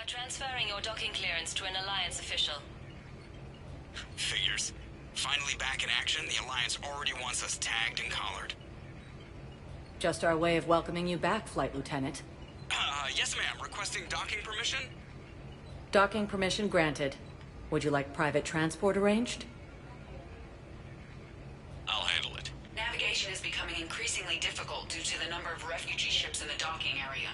Transferring your docking clearance to an Alliance official. Figures. Finally back in action, the Alliance already wants us tagged and collared. Just our way of welcoming you back, Flight Lieutenant. Yes ma'am. Requesting docking permission? Docking permission granted. Would you like private transport arranged? I'll handle it. Navigation is becoming increasingly difficult due to the number of refugee ships in the docking area.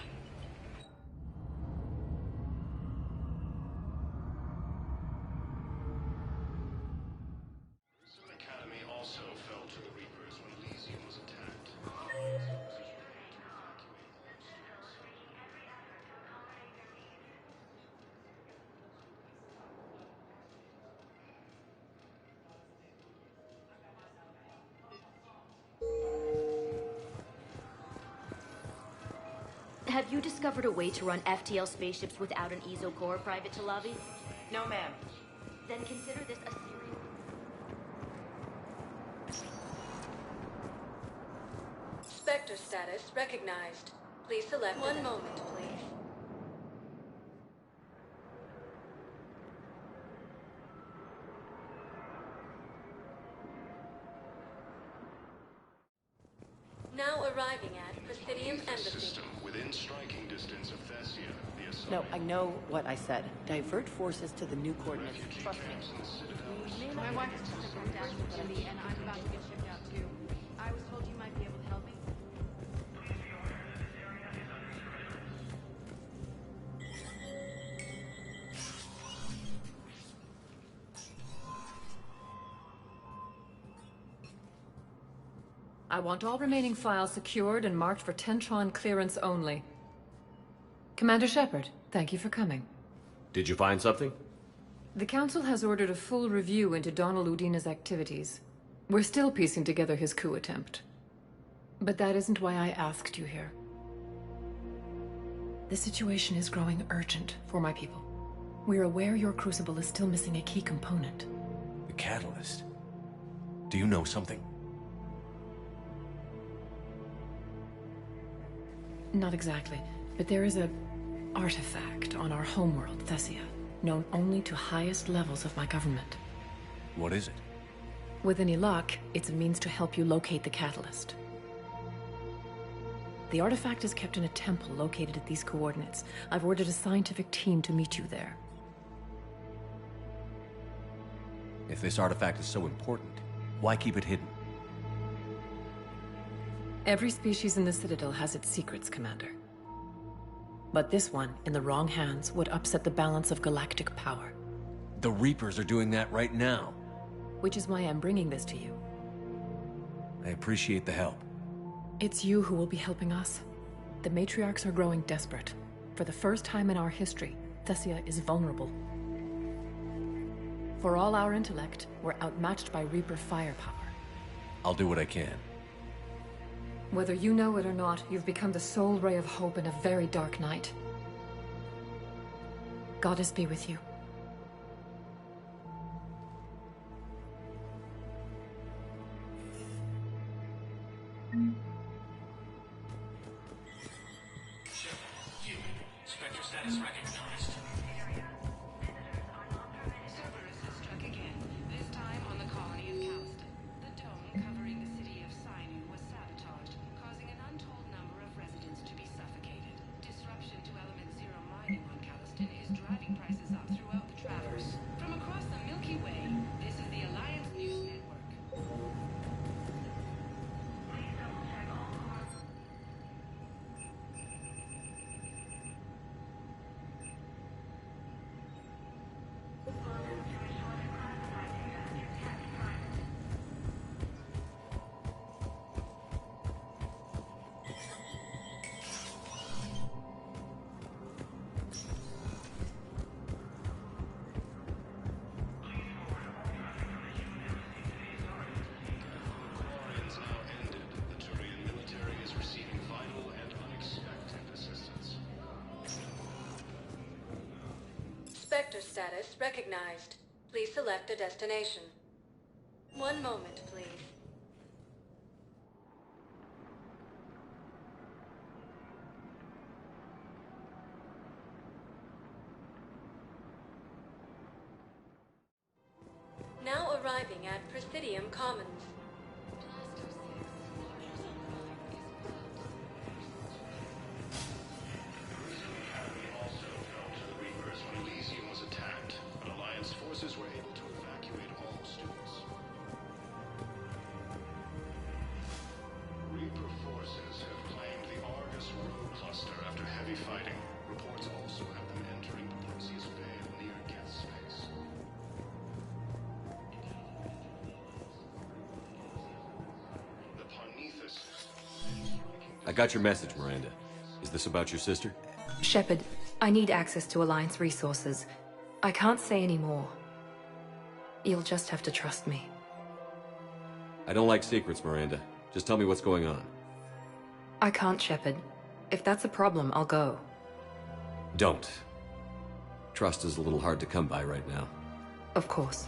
Have you discovered a way to run FTL spaceships without an ESO core, Private Talavi? No, ma'am. Then consider this a serious... Spectre status recognized. Please select one moment, please. Now arriving at Presidium Embassy. System within striking distance of Thessia. No, I know what I said. Divert forces to the new coordinates. Trust me. My wife is just from down to the city, and I'm about to get shipped out too. I was told you might be able to help me. I want all remaining files secured and marked for Tentron clearance only. Commander Shepard, thank you for coming. Did you find something? The Council has ordered a full review into Donald Udina's activities. We're still piecing together his coup attempt. But that isn't why I asked you here. The situation is growing urgent for my people. We're aware your crucible is still missing a key component. The catalyst? Do you know something? Not exactly, but there is a artifact on our homeworld, Thessia, known only to highest levels of my government. What is it? With any luck, it's a means to help you locate the catalyst. The artifact is kept in a temple located at these coordinates. I've ordered a scientific team to meet you there. If this artifact is so important, why keep it hidden? Every species in the Citadel has its secrets, Commander. But this one, in the wrong hands, would upset the balance of galactic power. The Reapers are doing that right now. Which is why I'm bringing this to you. I appreciate the help. It's you who will be helping us. The matriarchs are growing desperate. For the first time in our history, Thessia is vulnerable. For all our intellect, we're outmatched by Reaper firepower. I'll do what I can. Whether you know it or not, you've become the sole ray of hope in a very dark night. Goddess be with you. Spectre status recognized. Cerberus has struck again, this time on the colony of Calliston. The dome covering the city of Sinai was sabotaged, causing an untold number of residents to be suffocated. Disruption to Element Zero mining on Calliston is driving prices up throughout the Traverse. From across the Milky Way, status recognized. Please select a destination. One moment, please. Now arriving at Presidium Commons. Forces were able to evacuate all students. Reaper forces have claimed the Argus Road cluster after heavy fighting. Reports also have them entering the Perseus Vale near guest space. The Parnithus. I got your message, Miranda. Is this about your sister? Shepard, I need access to Alliance resources. I can't say any more. You'll just have to trust me. I don't like secrets, Miranda. Just tell me what's going on. I can't, Shepard. If that's a problem, I'll go. Don't. Trust is a little hard to come by right now. Of course.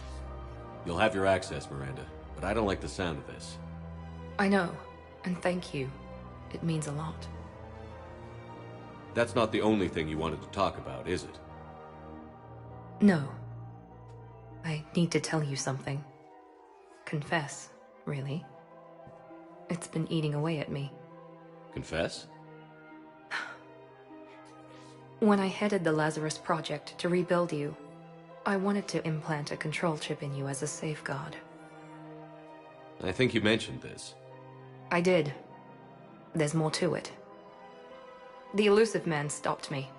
You'll have your access, Miranda, but I don't like the sound of this. I know, and thank you. It means a lot. That's not the only thing you wanted to talk about, is it? No. I need to tell you something. Confess, really. It's been eating away at me. Confess? When I headed the Lazarus Project to rebuild you, I wanted to implant a control chip in you as a safeguard. I think you mentioned this. I did. There's more to it. The elusive man stopped me.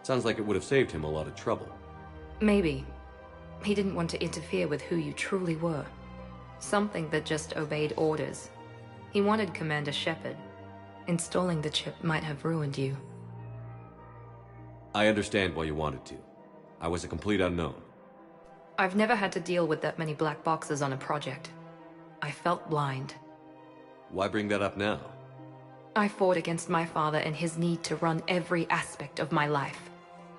Sounds like it would have saved him a lot of trouble. Maybe. He didn't want to interfere with who you truly were. Something that just obeyed orders. He wanted Commander Shepard. Installing the chip might have ruined you. I understand why you wanted to. I was a complete unknown. I've never had to deal with that many black boxes on a project. I felt blind. Why bring that up now? I fought against my father and his need to run every aspect of my life.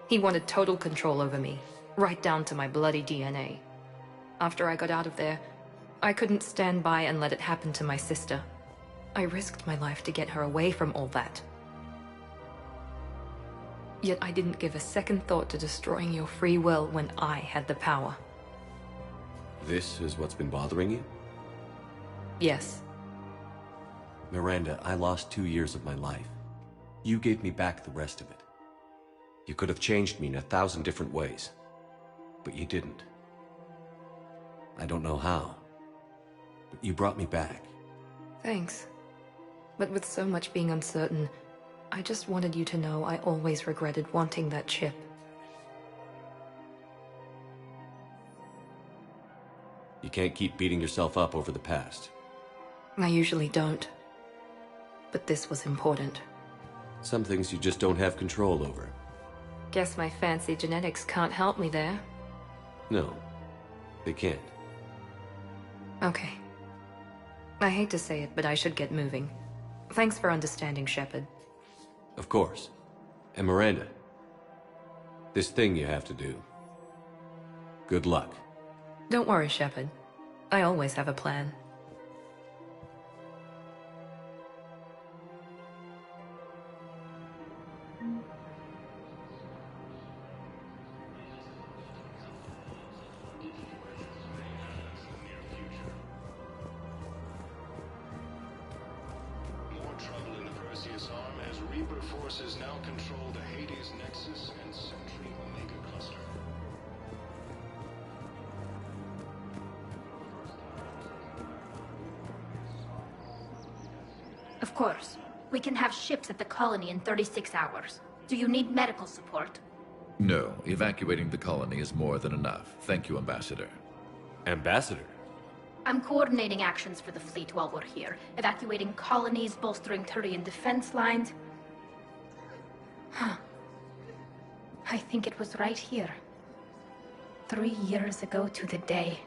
He wanted total control over me, right down to my bloody DNA. After I got out of there, I couldn't stand by and let it happen to my sister. I risked my life to get her away from all that. Yet I didn't give a second thought to destroying your free will when I had the power. This is what's been bothering you? Yes. Miranda, I lost 2 years of my life. You gave me back the rest of it. You could have changed me in 1,000 different ways, but you didn't. I don't know how, but you brought me back. Thanks. But with so much being uncertain, I just wanted you to know I always regretted wanting that chip. You can't keep beating yourself up over the past. I usually don't. But this was important. Some things you just don't have control over. Guess my fancy genetics can't help me there. No, they can't. Okay. I hate to say it, but I should get moving. Thanks for understanding, Shepard. Of course. And Miranda, this thing you have to do. Good luck. Don't worry, Shepard. I always have a plan. Reaper forces now control the Hades Nexus and Sentry Omega cluster. Of course. We can have ships at the colony in 36 hours. Do you need medical support? No, evacuating the colony is more than enough. Thank you, Ambassador. Ambassador? I'm coordinating actions for the fleet while we're here. Evacuating colonies, bolstering Turian defense lines. Huh. I think it was right here. 3 years ago to the day.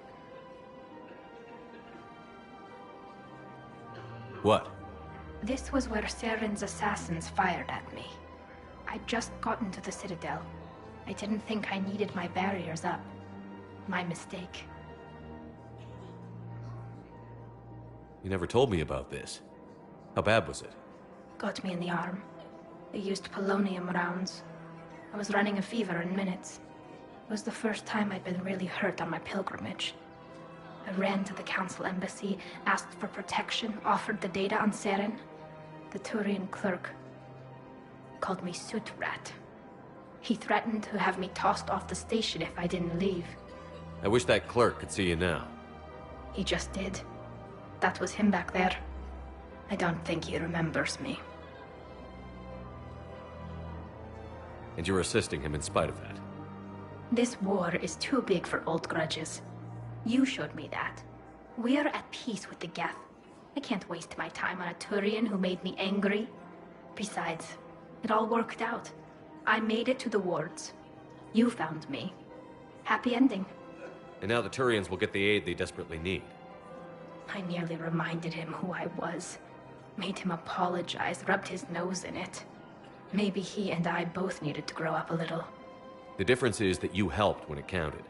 What? This was where Saren's assassins fired at me. I'd just gotten to the Citadel. I didn't think I needed my barriers up. My mistake. You never told me about this. How bad was it? Got me in the arm. They used polonium rounds. I was running a fever in minutes. It was the first time I'd been really hurt on my pilgrimage. I ran to the Council embassy, asked for protection, offered the data on Seren. The Turian clerk called me Soot Rat. He threatened to have me tossed off the station if I didn't leave. I wish that clerk could see you now. He just did. That was him back there. I don't think he remembers me. And you're assisting him in spite of that. This war is too big for old grudges. You showed me that. We're at peace with the Geth. I can't waste my time on a Turian who made me angry. Besides, it all worked out. I made it to the wards. You found me. Happy ending. And now the Turians will get the aid they desperately need. I nearly reminded him who I was. Made him apologize, rubbed his nose in it. Maybe he and I both needed to grow up a little. The difference is that you helped when it counted.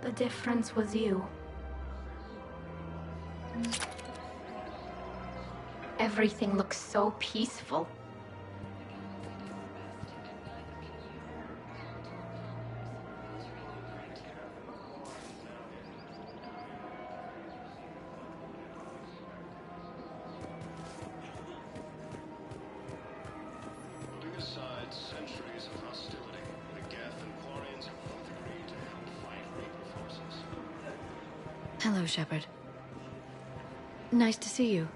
The difference was you. Everything looks so peaceful. Putting aside centuries of hostility, the Geth and Quarians have both agreed to help fight Reaper forces. Hello, Shepard. Nice to see you.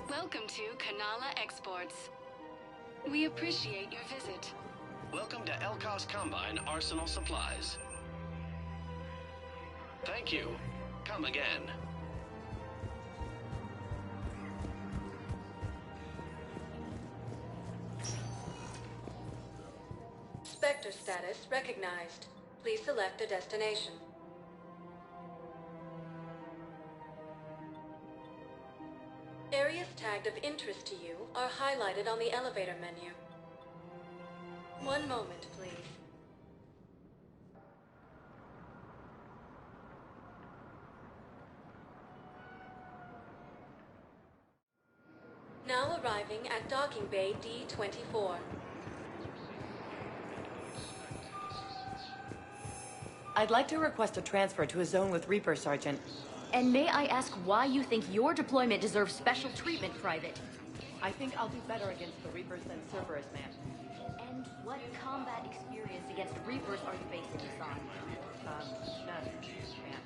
Welcome to Kanala Exports. We appreciate your visit. Welcome to Elkos Combine Arsenal Supplies. Thank you. Come again. Spectre status recognized. Please select a destination. Areas tagged of interest to you are highlighted on the elevator menu. One moment, please. Now arriving at Docking Bay D-24. I'd like to request a transfer to a zone with Reaper, Sergeant. And may I ask why you think your deployment deserves special treatment, Private? I think I'll do better against the Reapers than Cerberus, ma'am. And what combat experience against Reapers are you basing this on? None, ma'am.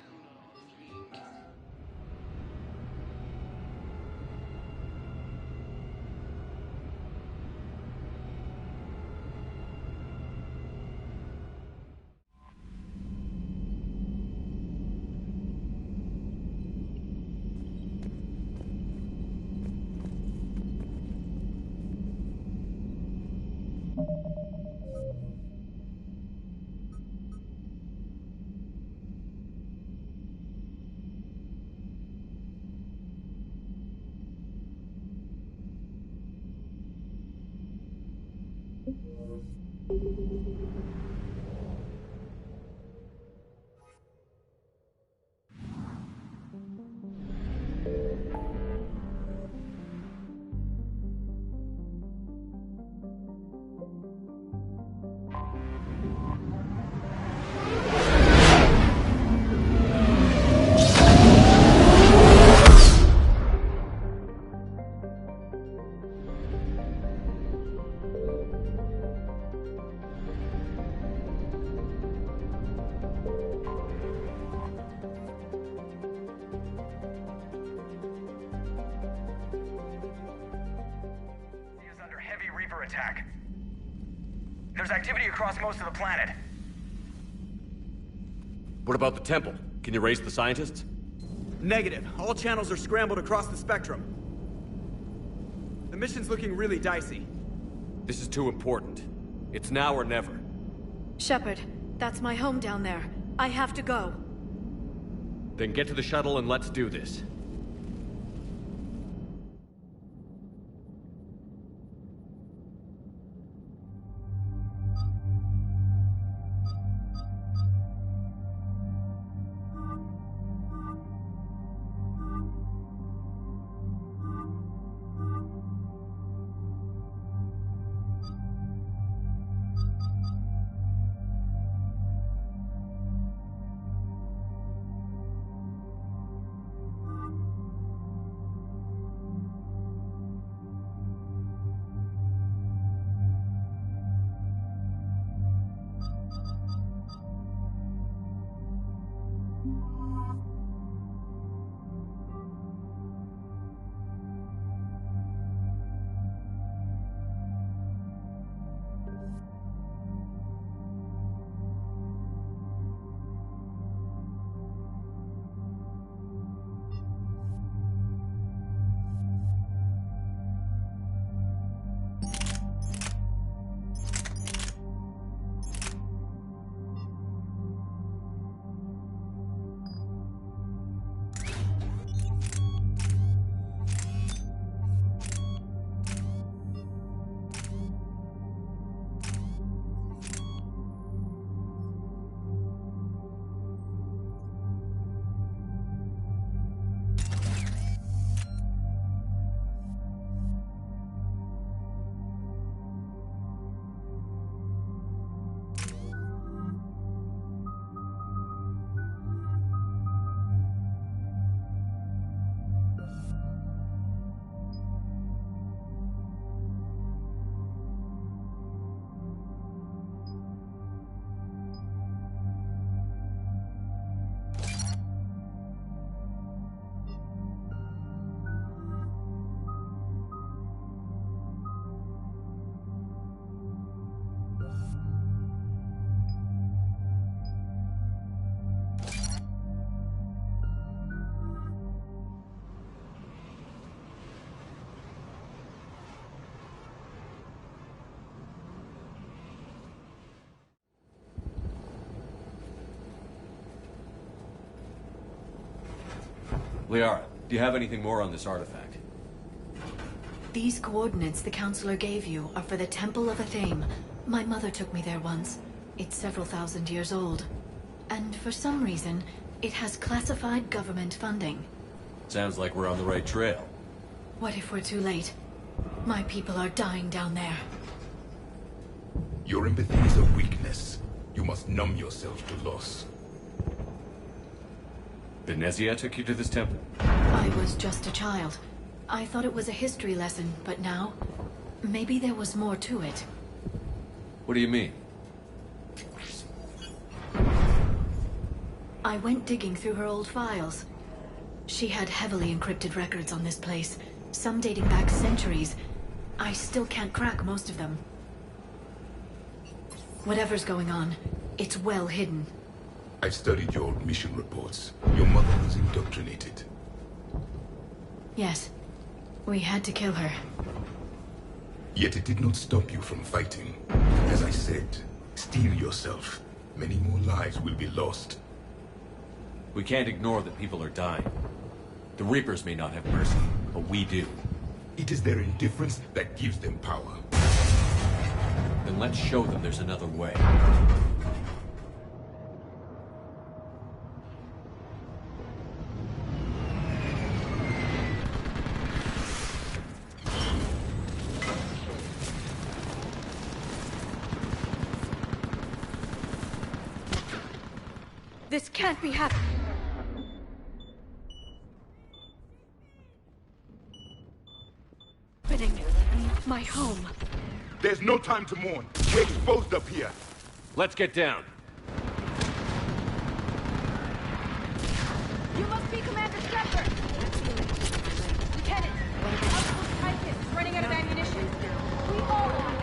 cyber attack. There's activity across most of the planet. What about the temple? Can you raise the scientists? Negative. All channels are scrambled across the spectrum. The mission's looking really dicey. This is too important. It's now or never. Shepard, that's my home down there. I have to go. Then get to the shuttle and let's do this. Liara, do you have anything more on this artifact? These coordinates the Counselor gave you are for the Temple of Athame. My mother took me there once. It's several thousand years old. And for some reason, it has classified government funding. Sounds like we're on the right trail. What if we're too late? My people are dying down there. Your empathy is a weakness. You must numb yourself to loss. Benezia took you to this temple? I was just a child. I thought it was a history lesson, but now... maybe there was more to it. What do you mean? I went digging through her old files. She had heavily encrypted records on this place, some dating back centuries. I still can't crack most of them. Whatever's going on, it's well hidden. I've studied your old mission reports. Your mother was indoctrinated. Yes. We had to kill her. Yet it did not stop you from fighting. As I said, steel yourself. Many more lives will be lost. We can't ignore that people are dying. The Reapers may not have mercy, but we do. It is their indifference that gives them power. Then let's show them there's another way. This can't be happening. My home. There's no time to mourn. We're exposed up here. Let's get down. You must be Commander Shepard. Lieutenant, Outpost Typhus is running out of ammunition. We all are.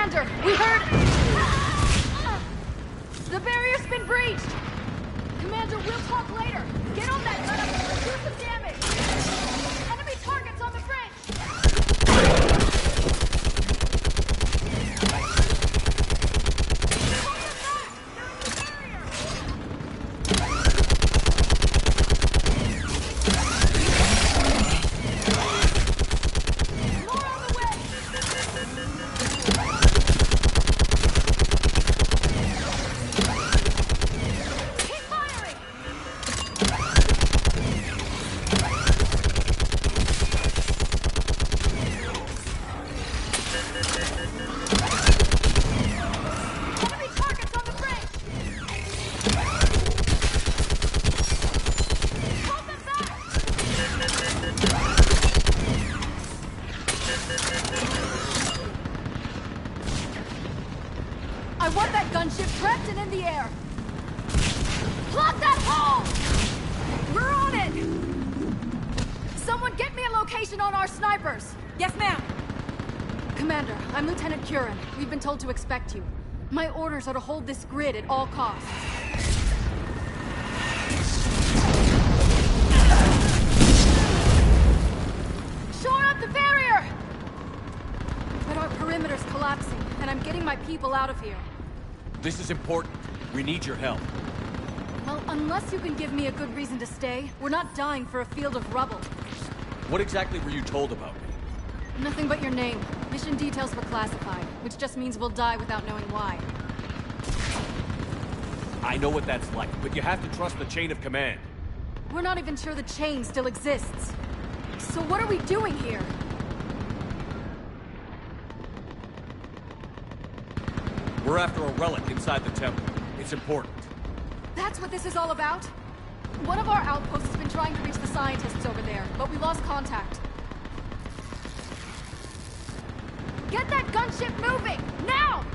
Commander, we heard... The barrier's been breached! Commander, we'll talk later. Get on that gun and do some damage. Enemy targets on the bridge! I want that gunship prepped and in the air. Plug that hole! We're on it! Someone get me a location on our snipers. Yes, ma'am. Commander, I'm Lieutenant Curran. We've been told to expect you. My orders are to hold this grid at all costs. Shore up the barrier! But our perimeter's collapsing, and I'm getting my people out of here. This is important. We need your help. Well, unless you can give me a good reason to stay, we're not dying for a field of rubble. What exactly were you told about me? Nothing but your name. Mission details were classified, which just means we'll die without knowing why. I know what that's like, but you have to trust the chain of command. We're not even sure the chain still exists. So what are we doing here? We're after a relic inside the temple. It's important. That's what this is all about? One of our outposts has been trying to reach the scientists over there, but we lost contact. Get that gunship moving! Now!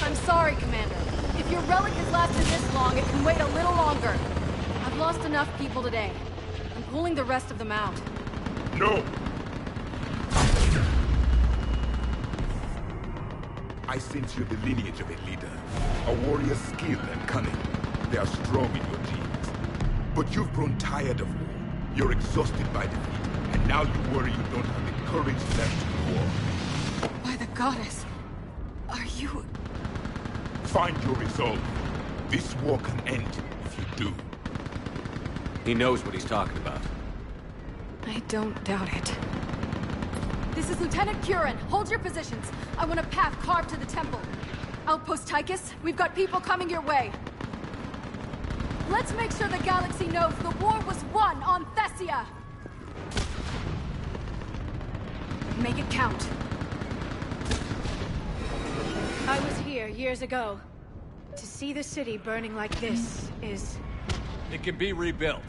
I'm sorry, Commander. If your relic has lasted this long, it can wait a little longer. I've lost enough people today. I'm pulling the rest of them out. No! I sense you're the lineage of a leader. A warrior's skill and cunning. They are strong in your genes. But you've grown tired of war. You're exhausted by defeat. And now you worry you don't have the courage left to war. By the goddess. Are you... Find your resolve. This war can end if you do. He knows what he's talking about. I don't doubt it. This is Lieutenant Curran. Hold your positions. I want a path carved to the temple. Outpost Tychus, we've got people coming your way. Let's make sure the galaxy knows the war was won on Thessia! Make it count. I was here years ago. To see the city burning like this is... It can be rebuilt.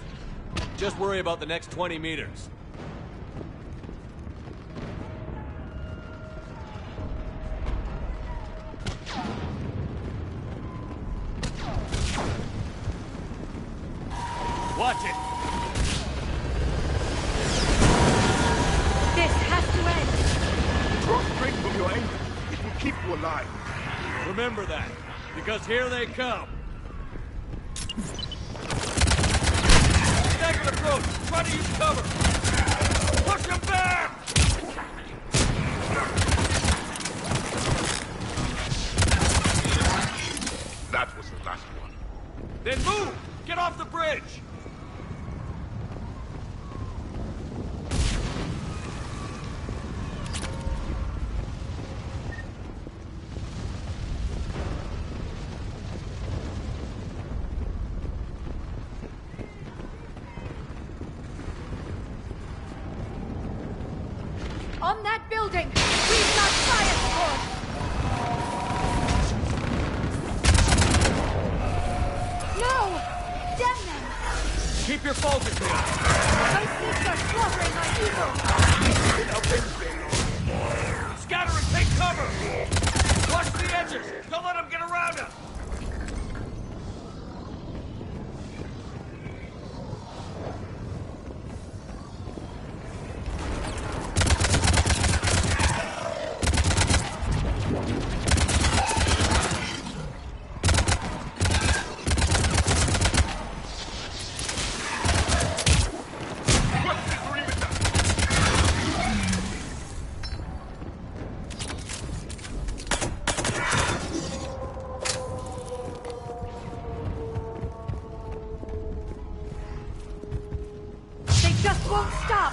Just worry about the next 20 meters. Watch it! This has to end! Draw strength from your anger. It will keep you alive. Remember that, because here they come. Staggered approach! Try to use cover! Push him back! That was the last one. Then move! Get off the bridge! On that building! We've got fire support! No! Damn them! Keep your focus here! My sneaks are slaughtering my people! Scatter and take cover! Watch the edges! Don't let them get around us! just won't stop!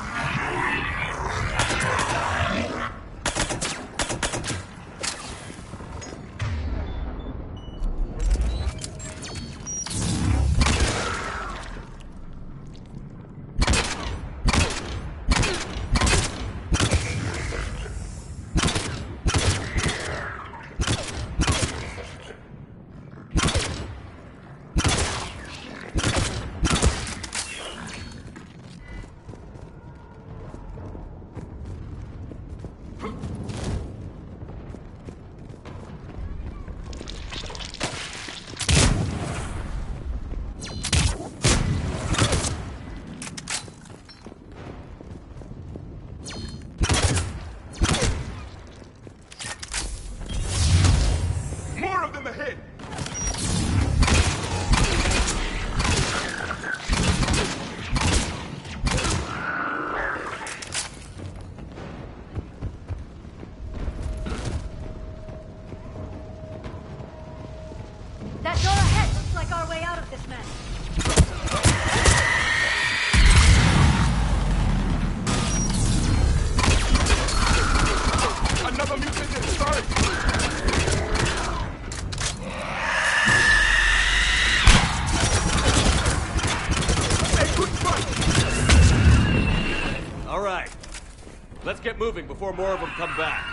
That door ahead looks like our way out of this mess. Another mutant inside! Hey, good fight! All right. Let's get moving before more of them come back.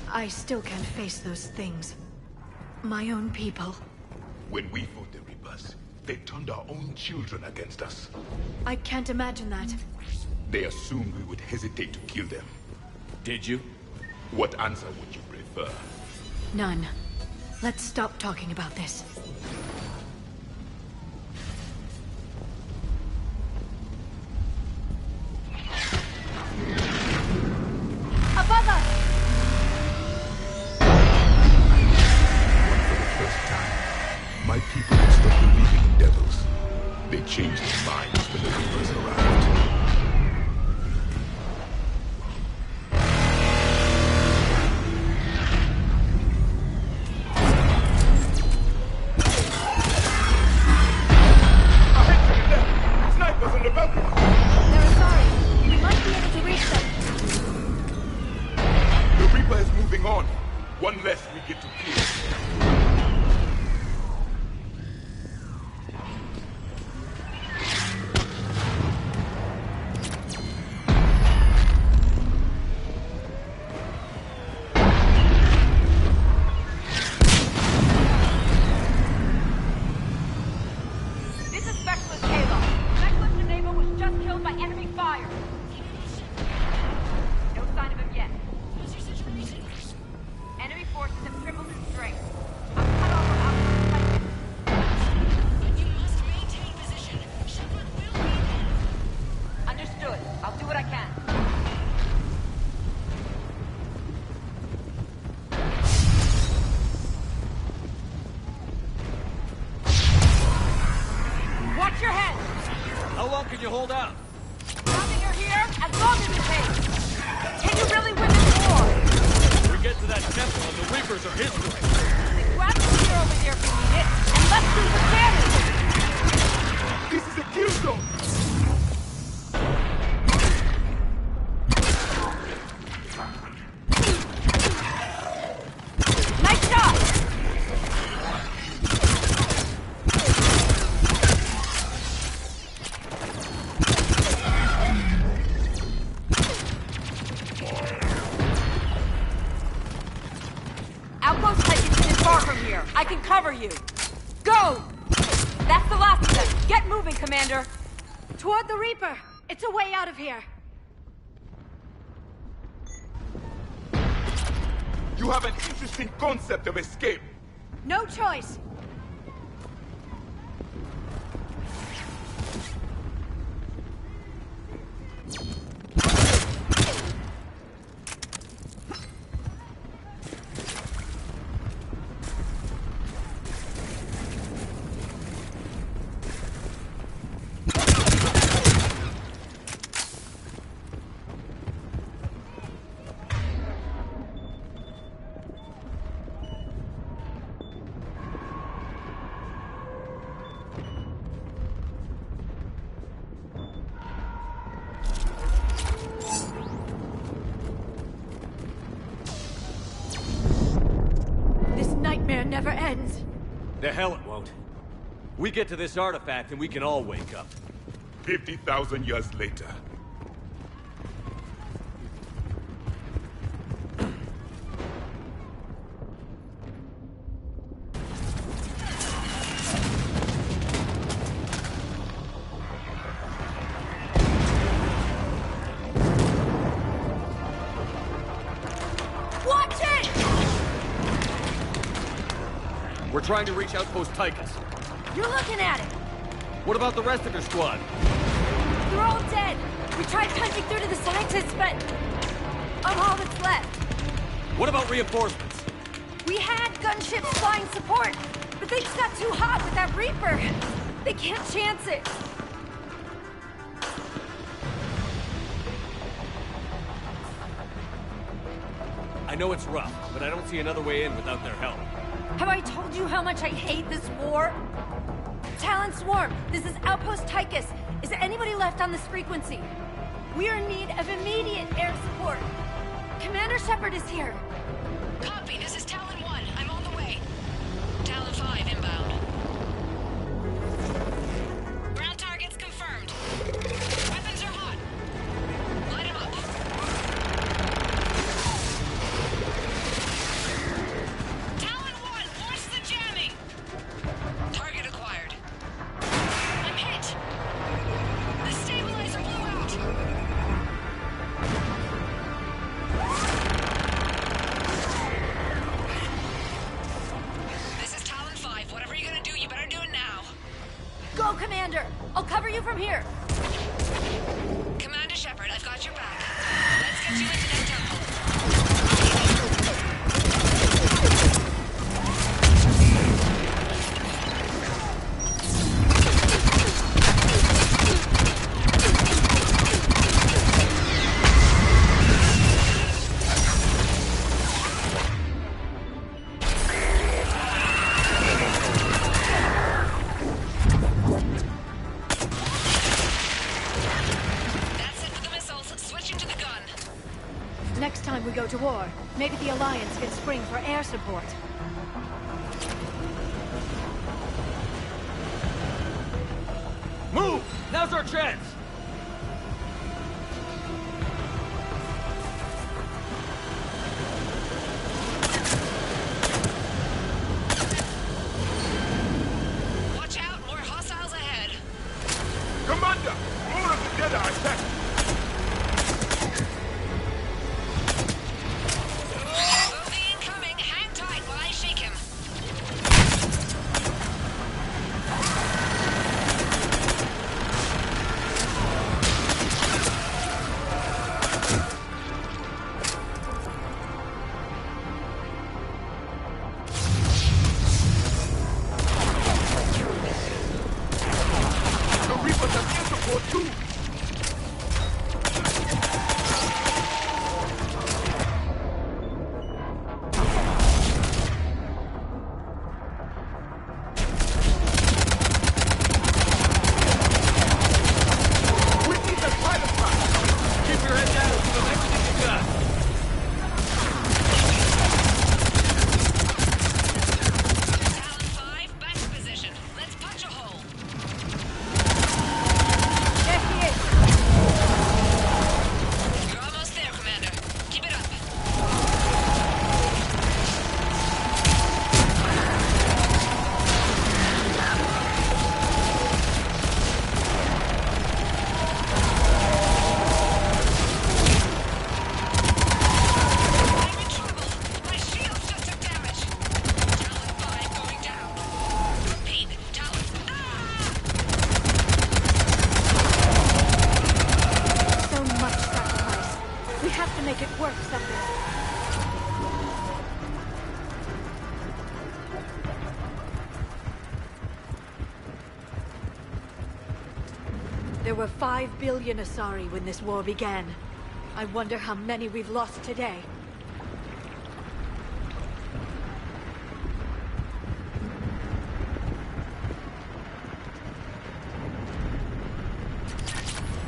I still can't face those things. My own people. When we fought the Reapers, they turned our own children against us. I can't imagine that. They assumed we would hesitate to kill them. Did you? What answer would you prefer? None. Let's stop talking about this. Above us! My people had stopped believing in devils. They changed their minds when the Reapers arrived. Snipers on the balcony! They're sorry. We might be able to reach them. The Reaper is moving on. One less we get to kill. Hold out. Nothing you're here as long as it takes. Can you really win this war? We get to that temple and the Reapers are his way. Then grab the spear over there if you need it, and let's do the damage. This is a kill zone. Nice shot. I can cover you. Go! That's the last of them. Get moving, Commander. Toward the Reaper. It's a way out of here. You have an interesting concept of escape. No choice. never ends. The hell it won't. We get to this artifact and we can all wake up. 50,000 years later. Watch it! We're trying to reach Outpost Tychus. You're looking at it! What about the rest of your squad? They're all dead! We tried punching through to the scientists, but... I'm all that's left. What about reinforcements? We had gunships flying support, but things got too hot with that Reaper. They can't chance it. I know it's rough, but I don't see another way in without their help. Have I told you how much I hate this war? Talon Swarm, this is Outpost Tychus. Is there anybody left on this frequency? We are in need of immediate air support. Commander Shepard is here. Copy, this is Talon 1. I'm on the way. Talon 5 inbound. Ground targets confirmed. Weapons are hot. Light 'em up. Talon 1, watch the jamming! Target acquired. I'm hit! The stabilizer blew out! This is Talon 5. Whatever you're gonna do, you better do it now. Go, Commander! I'll cover you from here. Commander Shepard, I've got your back. Let's get you into that temple. That's it for the missiles. Switching to the gun. Next time we go to war, maybe the Alliance can spring for air support. Move! Now's our chance! Watch out, more hostiles ahead. Commander! More of the dead are attacked! Bogey incoming. Hang tight while I shake him. The Reapers have air support too! We need the pilot pack! Keep your head down and give them everything you got! Talon 5, back to position. Let's punch a hole. There he is! You're almost there, Commander. Keep it up. I'm in trouble. My shields just took damage. Talon 5 going down. Repeat, Talon. So much sacrifice. We have to make it work someday. There were 5 billion Asari when this war began. I wonder how many we've lost today.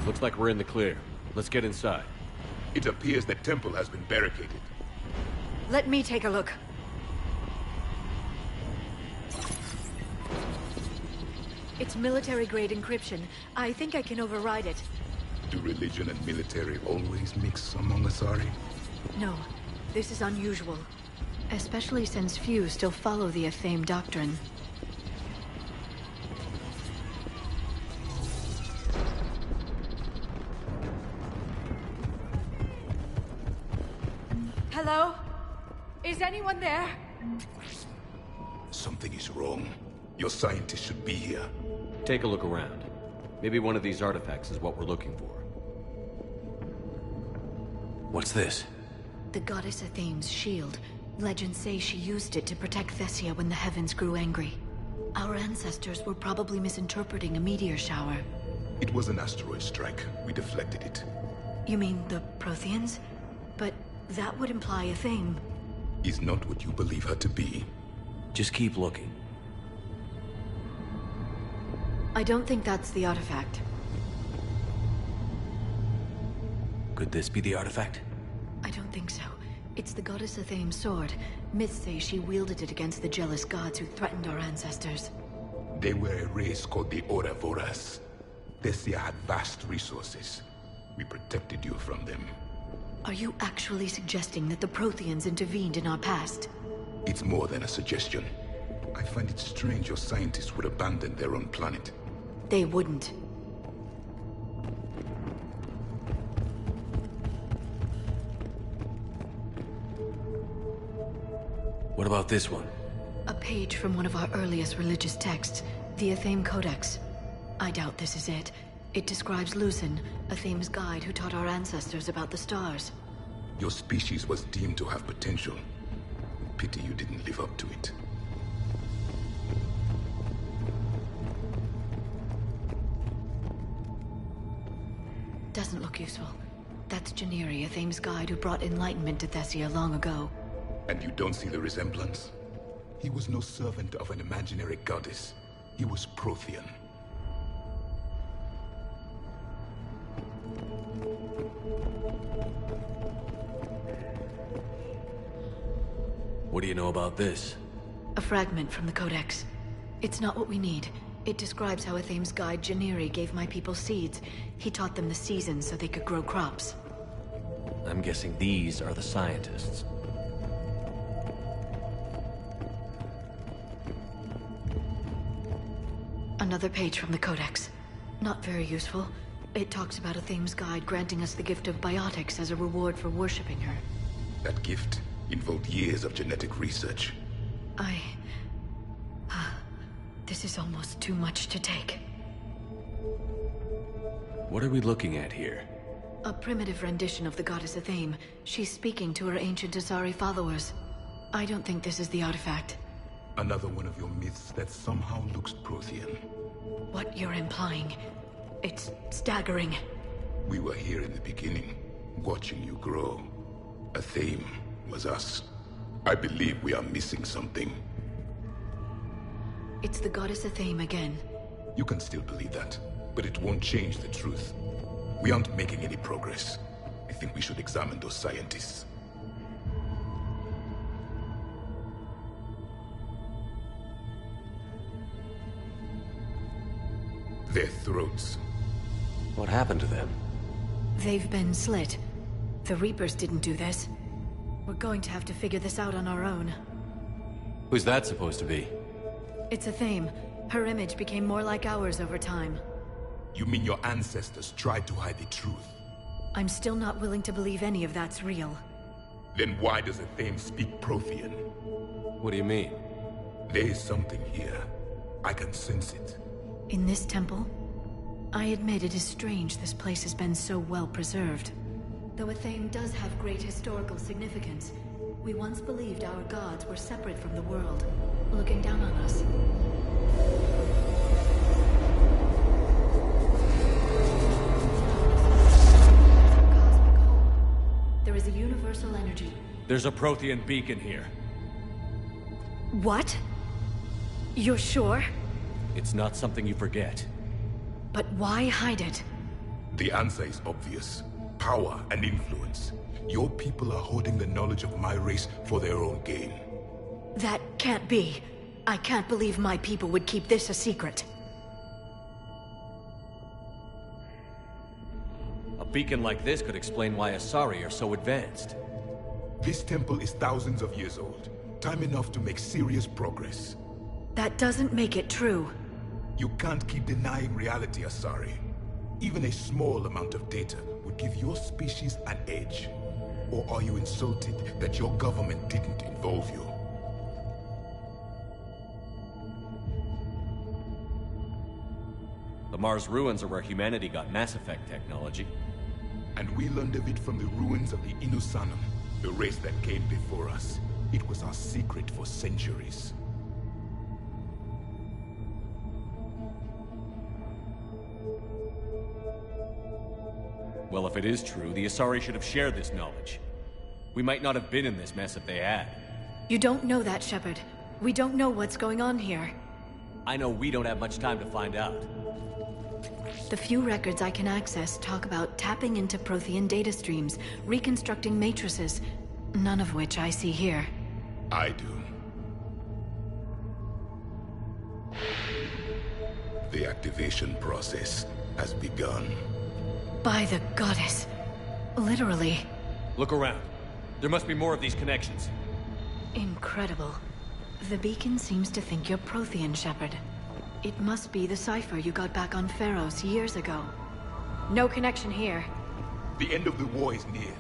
Looks like we're in the clear. Let's get inside. It appears the temple has been barricaded. Let me take a look. It's military-grade encryption. I think I can override it. Do religion and military always mix among Asari? No, this is unusual. Especially since few still follow the Athame doctrine. Hello? Is anyone there? Something is wrong. Your scientists should be here. Take a look around. Maybe one of these artifacts is what we're looking for. What's this? The goddess Athame's shield. Legends say she used it to protect Thessia when the heavens grew angry. Our ancestors were probably misinterpreting a meteor shower. It was an asteroid strike. We deflected it. You mean the Protheans? But that would imply Athame. Is not what you believe her to be. Just keep looking. I don't think that's the artifact. Could this be the artifact? I don't think so. It's the goddess Athame's sword. Myths say she wielded it against the jealous gods who threatened our ancestors. They were a race called the Ouroboros. Thessia had vast resources. We protected you from them. Are you actually suggesting that the Protheans intervened in our past? It's more than a suggestion. I find it strange your scientists would abandon their own planet. They wouldn't. What about this one? A page from one of our earliest religious texts, the Athame Codex. I doubt this is it. It describes Lucen, Athame's guide who taught our ancestors about the stars. Your species was deemed to have potential. Pity you didn't live up to it. Doesn't look useful. That's Janiri, Athame's guide who brought enlightenment to Thessia long ago. And you don't see the resemblance? He was no servant of an imaginary goddess. He was Prothean. What do you know about this? A fragment from the Codex. It's not what we need. It describes how Athame's guide Janiri gave my people seeds. He taught them the seasons so they could grow crops. I'm guessing these are the scientists. Another page from the Codex. Not very useful. It talks about Athame's guide granting us the gift of biotics as a reward for worshipping her. That gift involved years of genetic research. This is almost too much to take. What are we looking at here? A primitive rendition of the goddess Athame. She's speaking to her ancient Asari followers. I don't think this is the artifact. Another one of your myths that somehow looks Prothean. What you're implying, it's staggering. We were here in the beginning, watching you grow. Athame was us. I believe we are missing something. It's the goddess Athame again. You can still believe that, but it won't change the truth. We aren't making any progress. I think we should examine those scientists. Their throats. What happened to them? They've been slit. The Reapers didn't do this. We're going to have to figure this out on our own. Who's that supposed to be? It's Athame. Her image became more like ours over time. You mean your ancestors tried to hide the truth? I'm still not willing to believe any of that's real. Then why does Athame speak Prothean? What do you mean? There is something here. I can sense it. In this temple? I admit it is strange this place has been so well preserved. Though Athame does have great historical significance, we once believed our gods were separate from the world, looking down on us. There is a universal energy. There's a Prothean beacon here. What? You're sure? It's not something you forget. But why hide it? The answer is obvious. Power and influence. Your people are holding the knowledge of my race for their own gain. That can't be. I can't believe my people would keep this a secret. beacon like this could explain why Asari are so advanced. This temple is thousands of years old. Time enough to make serious progress. That doesn't make it true. You can't keep denying reality, Asari. Even a small amount of data would give your species an edge. Or are you insulted that your government didn't involve you? The Mars ruins are where humanity got Mass Effect technology. And we learned of it from the ruins of the Inusanum, the race that came before us. It was our secret for centuries. Well, if it is true, the Asari should have shared this knowledge. We might not have been in this mess if they had. You don't know that, Shepard. We don't know what's going on here. I know we don't have much time to find out. The few records I can access talk about tapping into Prothean data streams, reconstructing matrices, none of which I see here. I do. The activation process has begun. By the goddess. Literally. Look around. There must be more of these connections. Incredible. The beacon seems to think you're Prothean, Shepard. It must be the cipher you got back on Pharos years ago. No connection here. The end of the war is near.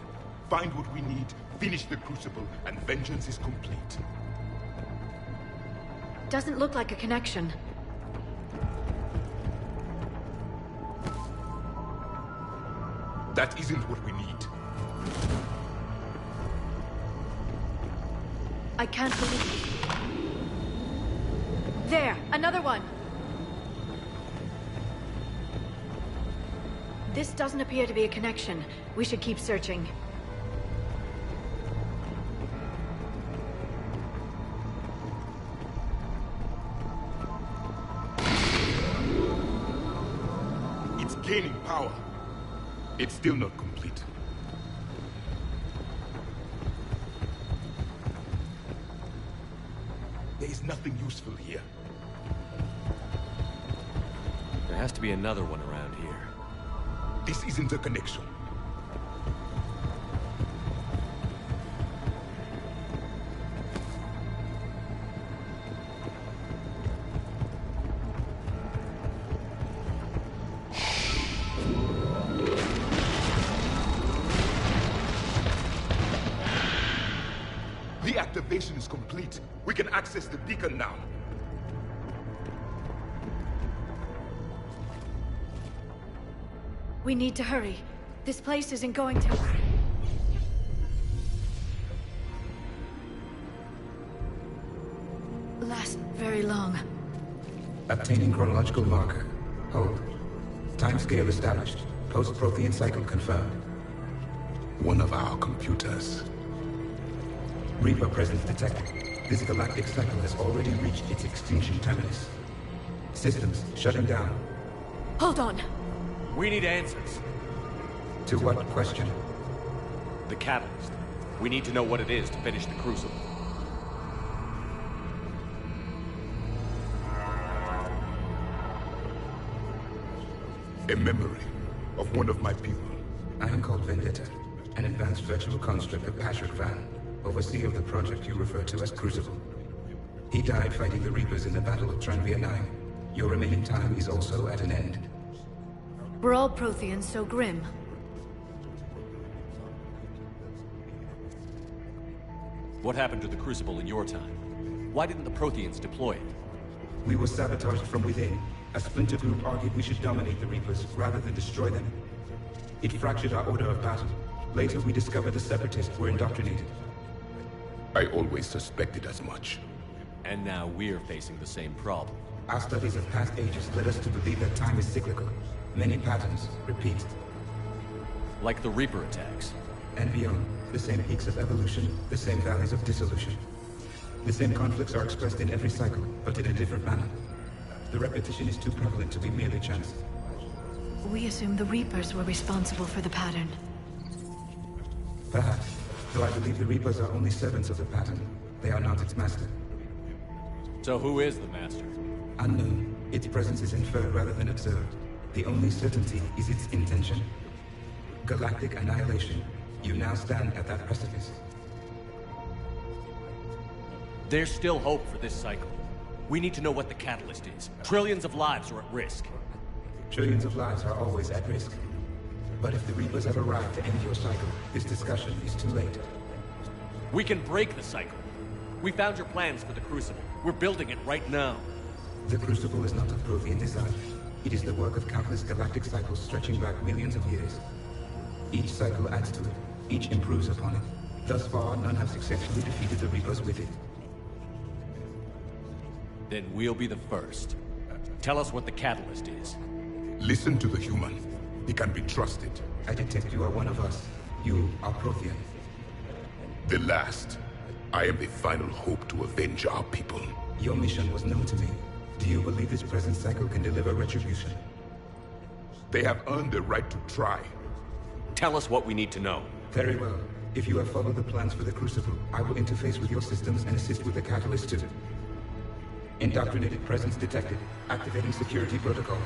Find what we need, finish the Crucible, and vengeance is complete. Doesn't look like a connection. That isn't what we need. I can't believe... There! Another one! This doesn't appear to be a connection. We should keep searching. It's gaining power. It's still not complete. There is nothing useful here. There has to be another one around here. This isn't a connection. The activation is complete. We can access the beacon now. We need to hurry. This place isn't going to... last very long. Obtaining chronological marker. Hold. Timescale established. Post-Prothean cycle confirmed. One of our computers. Reaper presence detected. This galactic cycle has already reached its extinction terminus. Systems shutting down. Hold on. We need answers. To what question? The catalyst. We need to know what it is to finish the Crucible. A memory of one of my people. I am called Vendetta, an advanced virtual construct of Patrick Van, overseer of the project you refer to as Crucible. He died fighting the Reapers in the Battle of Tranvia 9. Your remaining time is also at an end. We're all Protheans, so grim. What happened to the Crucible in your time? Why didn't the Protheans deploy it? We were sabotaged from within. A splinter group argued we should dominate the Reapers rather than destroy them. It fractured our order of battle. Later we discovered the Separatists were indoctrinated. I always suspected as much. And now we're facing the same problem. Our studies of past ages led us to believe that time is cyclical. Many patterns repeat. Like the Reaper attacks. And beyond, the same peaks of evolution, the same valleys of dissolution. The same conflicts are expressed in every cycle, but in a different manner. The repetition is too prevalent to be merely chance. We assume the Reapers were responsible for the pattern. Perhaps, though I believe the Reapers are only servants of the pattern. They are not its master. So who is the master? Unknown. Its presence is inferred rather than observed. The only certainty is its intention. galactic annihilation. You now stand at that precipice. There's still hope for this cycle. We need to know what the catalyst is. Trillions of lives are at risk. Trillions of lives are always at risk. But if the Reapers have arrived to end your cycle, this discussion is too late. We can break the cycle. We found your plans for the Crucible. We're building it right now. The Crucible is not of Prothean design. It is the work of countless galactic cycles stretching back millions of years. Each cycle adds to it. Each improves upon it. Thus far, none have successfully defeated the Reapers with it. Then we'll be the first. Tell us what the catalyst is. Listen to the human. He can be trusted. I detect you are one of us. You are Prothean. The last. I am the final hope to avenge our people. Your mission was known to me. Do you believe this present cycle can deliver retribution? They have earned the right to try. Tell us what we need to know. Very well. If you have followed the plans for the Crucible, I will interface with your systems and assist with the catalyst too. Indoctrinated presence detected. Activating security protocol.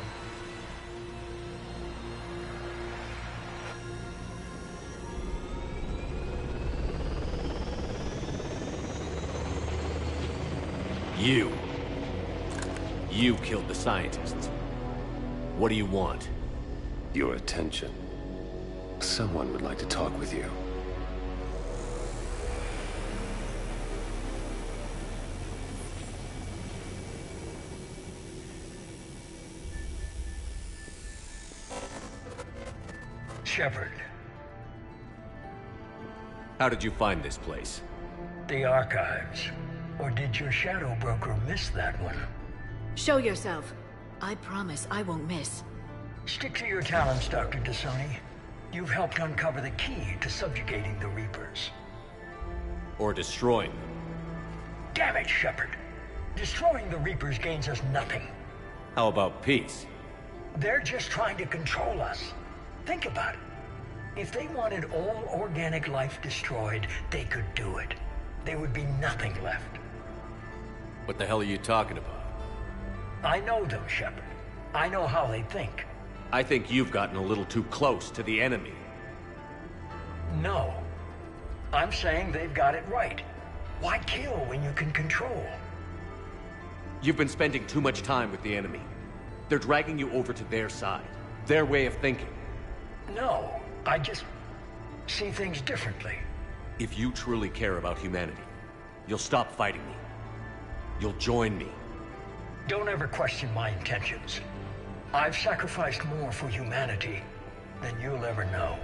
You killed the scientists. What do you want? Your attention. Someone would like to talk with you. Shepard. How did you find this place? The archives. Or did your shadow broker miss that one? Show yourself. I promise I won't miss. Stick to your talents, Dr. Dasoni. You've helped uncover the key to subjugating the Reapers. Or destroying them. Damn it, Shepard. Destroying the Reapers gains us nothing. How about peace? They're just trying to control us. Think about it. If they wanted all organic life destroyed, they could do it. There would be nothing left. What the hell are you talking about? I know them, Shepard. I know how they think. I think you've gotten a little too close to the enemy. No. I'm saying they've got it right. Why kill when you can control? You've been spending too much time with the enemy. They're dragging you over to their side. Their way of thinking. No, I just see things differently. If you truly care about humanity, you'll stop fighting me. You'll join me. Don't ever question my intentions. I've sacrificed more for humanity than you'll ever know.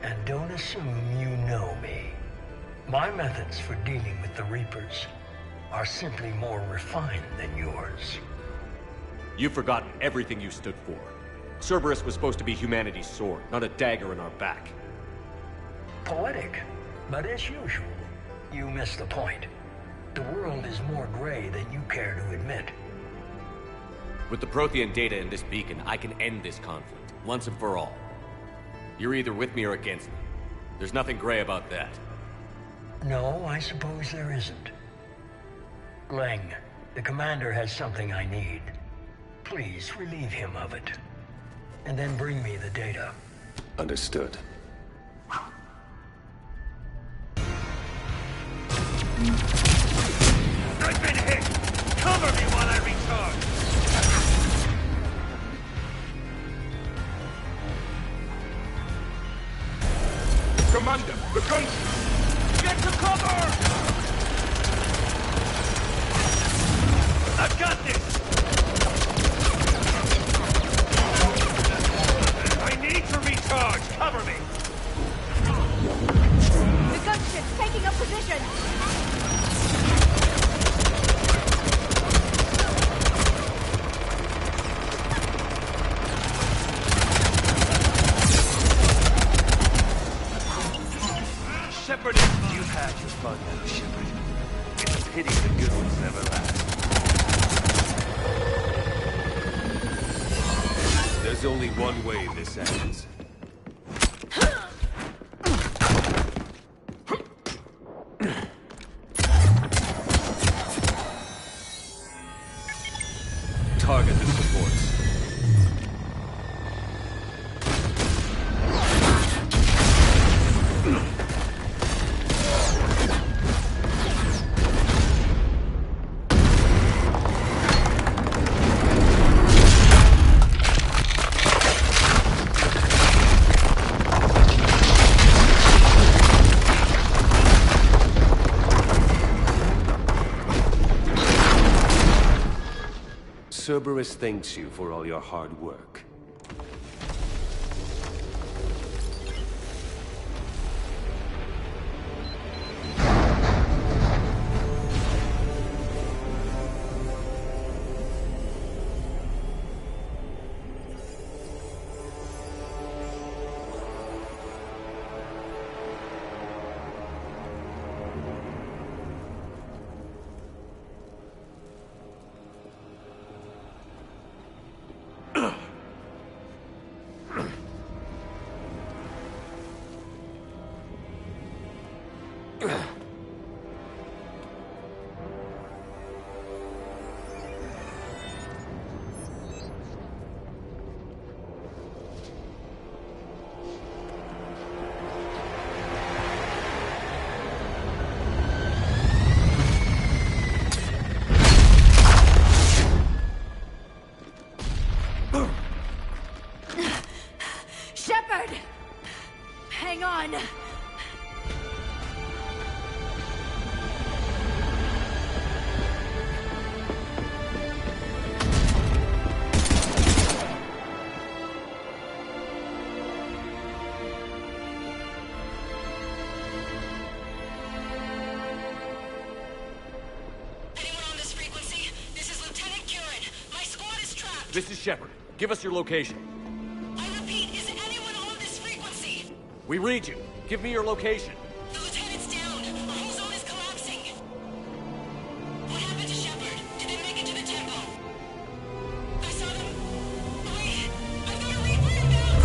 And don't assume you know me. My methods for dealing with the Reapers are simply more refined than yours. You've forgotten everything you stood for. Cerberus was supposed to be humanity's sword, not a dagger in our back. Poetic, but as usual, you miss the point. The world is more gray than you care to admit. With the Prothean data in this beacon, I can end this conflict, once and for all. You're either with me or against me. There's nothing gray about that. No, I suppose there isn't. Leng, the commander has something I need. Please relieve him of it. And then bring me the data. Understood. I've been hit! Cover me while I recharge! Commander, the gun! Get to cover! I've got this! I need to recharge! Cover me! The gunship's taking up position! Shepard, you've had your fun now, Shepard. It's a pity the good ones never last. There's only one way this ends. Target the supports. Cerberus thanks you for all your hard work. Shepard! Hang on! This is Shepard. Give us your location. I repeat, is anyone on this frequency? We read you. Give me your location. The lieutenant's down. Our whole zone is collapsing. What happened to Shepard? Did they make it to the temple? I saw them. Wait, I've got a Reaper inbound.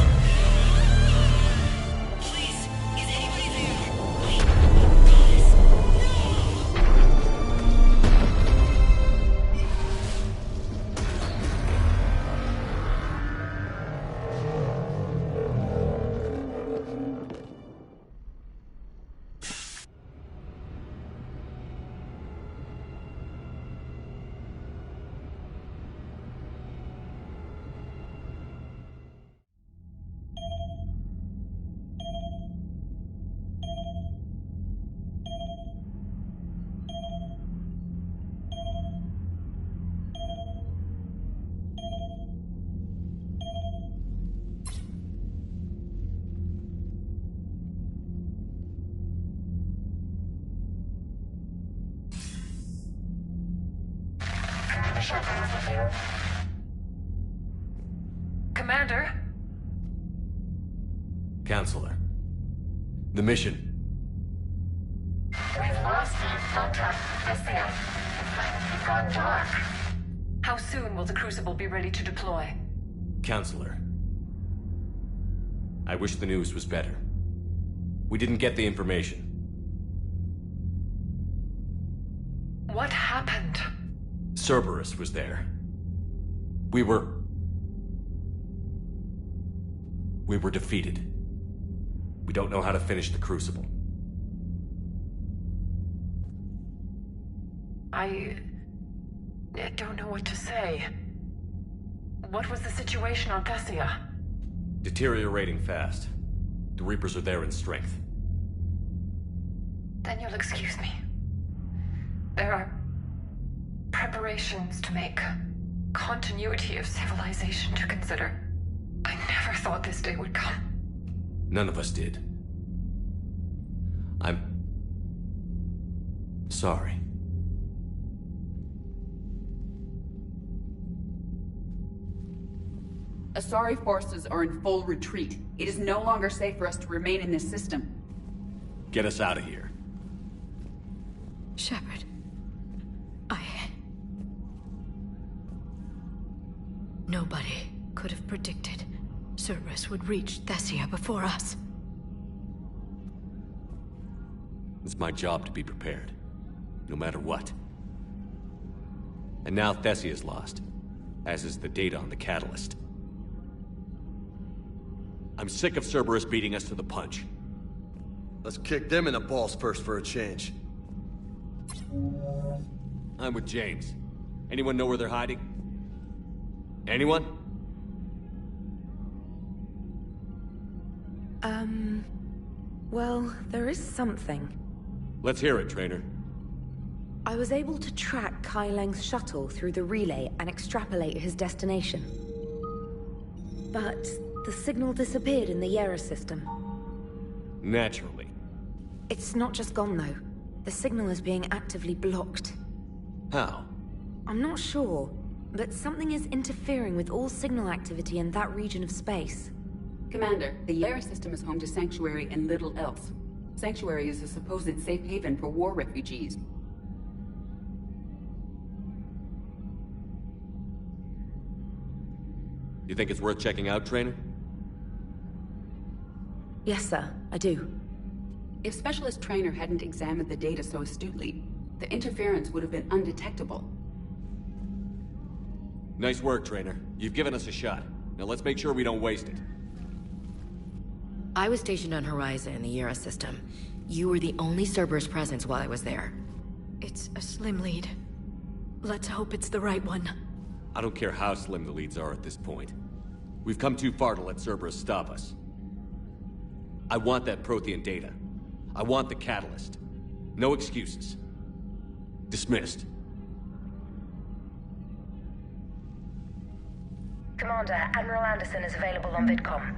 Please, is anybody there? Wait, guys, Commander? Counselor. The mission. We've lost contact with Thessia. It's gone dark. How soon will the Crucible be ready to deploy? Counselor. I wish the news was better. We didn't get the information. What happened? Cerberus was there. We were defeated. We don't know how to finish the Crucible. I don't know what to say. What was the situation on Thessia? Deteriorating fast. The Reapers are there in strength. Then you'll excuse me. There are preparations to make. Continuity of civilization to consider. I never thought this day would come. None of us did. I'm sorry. Asari forces are in full retreat. It is no longer safe for us to remain in this system. Get us out of here. Shepard. Nobody could have predicted Cerberus would reach Thessia before us. It's my job to be prepared, no matter what. And now Thessia's lost, as is the data on the catalyst. I'm sick of Cerberus beating us to the punch. Let's kick them in the balls first for a change. I'm with James. Anyone know where they're hiding? Anyone? Well, there is something. Let's hear it, Trainer. I was able to track Kai Leng's shuttle through the relay and extrapolate his destination. But the signal disappeared in the Yera system. Naturally. It's not just gone, though. The signal is being actively blocked. How? I'm not sure, but something is interfering with all signal activity in that region of space. Commander, the Yera system is home to Sanctuary and little else. Sanctuary is a supposed safe haven for war refugees. You think it's worth checking out, Trainer? Yes, sir, I do. If Specialist Trainer hadn't examined the data so astutely, the interference would have been undetectable. Nice work, Trainer. You've given us a shot. Now let's make sure we don't waste it. I was stationed on Horizon in the Yera system. You were the only Cerberus presence while I was there. It's a slim lead. Let's hope it's the right one. I don't care how slim the leads are at this point. We've come too far to let Cerberus stop us. I want that Prothean data. I want the catalyst. No excuses. Dismissed. Commander, Admiral Anderson is available on VidCom.